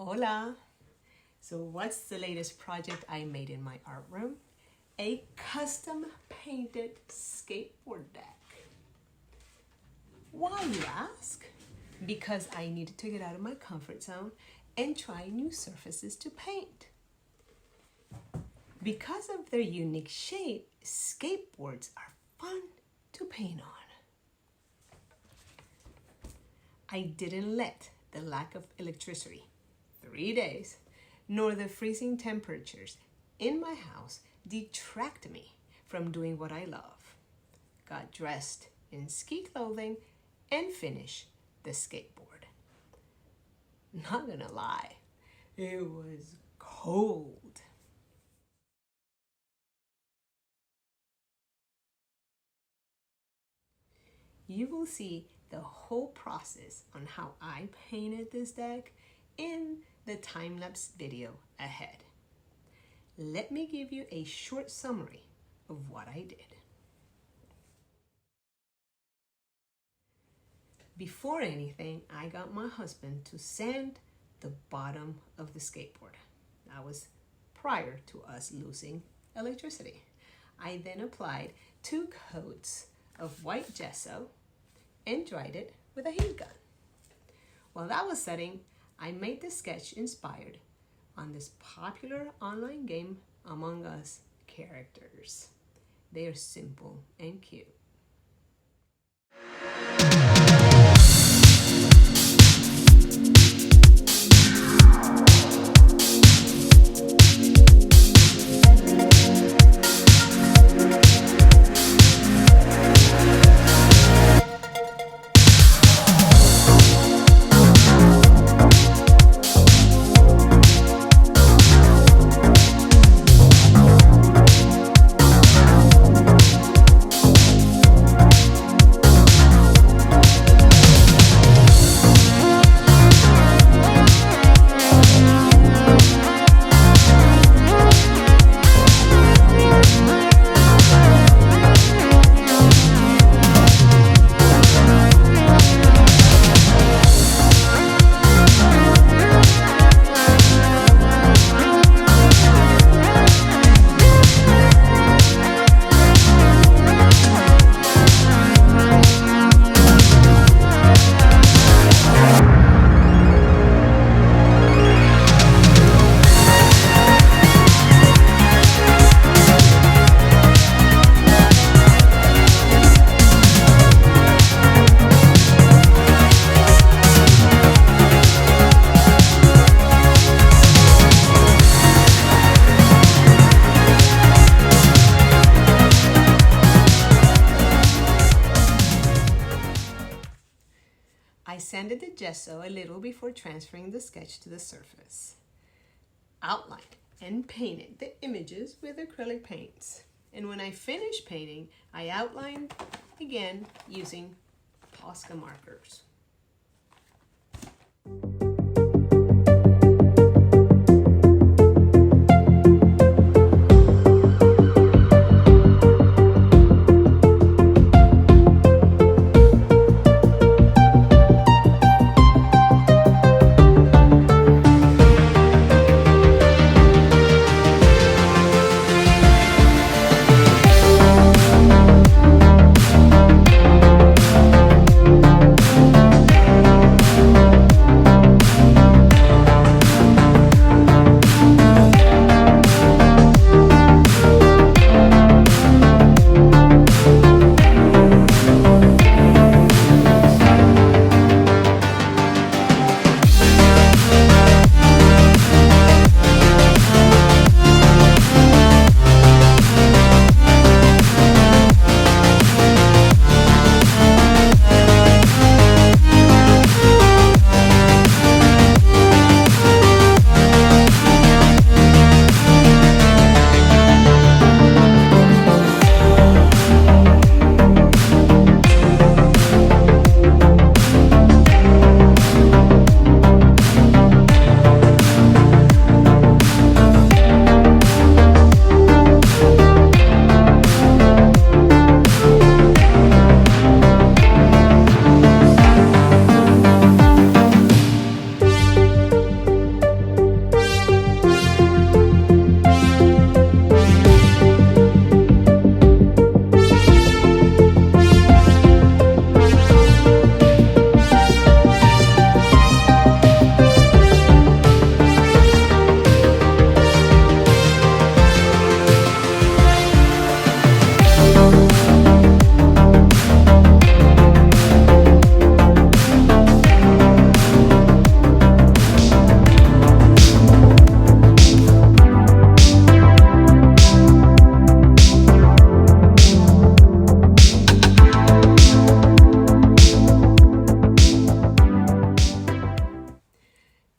Hola! So what's the latest project I made in my art room? A custom painted skateboard deck. Why, you ask? Because I needed to get out of my comfort zone and try new surfaces to paint. Because of their unique shape, skateboards are fun to paint on. I didn't let the lack of electricity, 3 days, nor the freezing temperatures in my house detract me from doing what I love. Got dressed in ski clothing and finished the skateboard. Not gonna lie, it was cold. You will see the whole process on how I painted this deck in the time-lapse video ahead. Let me give you a short summary of what I did. Before anything, I got my husband to sand the bottom of the skateboard. That was prior to us losing electricity. I then applied 2 coats of white gesso and dried it with a heat gun. While that was setting, I made the sketch inspired on this popular online game Among Us characters. They are simple and cute. I sanded the gesso a little before transferring the sketch to the surface. Outlined and painted the images with acrylic paints. And when I finished painting, I outlined again using Posca markers.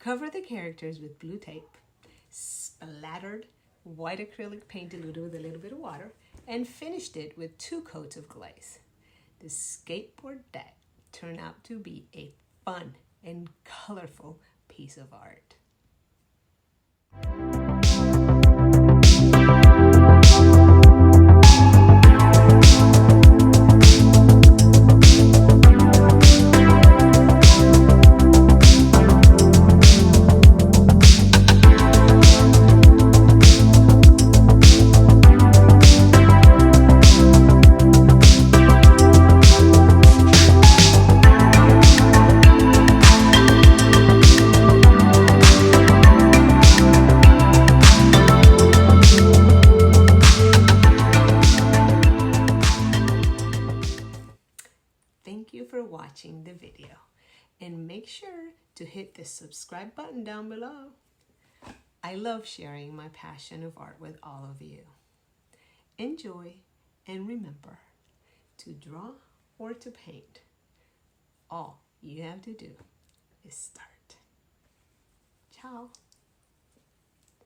Cover the characters with blue tape, splattered white acrylic paint diluted with a little bit of water, and finished it with 2 coats of glaze. The skateboard deck turned out to be a fun and colorful piece of art. Thank you for watching the video, and make sure to hit the subscribe button down below. I love sharing my passion of art with all of you. Enjoy, and remember, to draw or to paint, all you have to do is start. Ciao.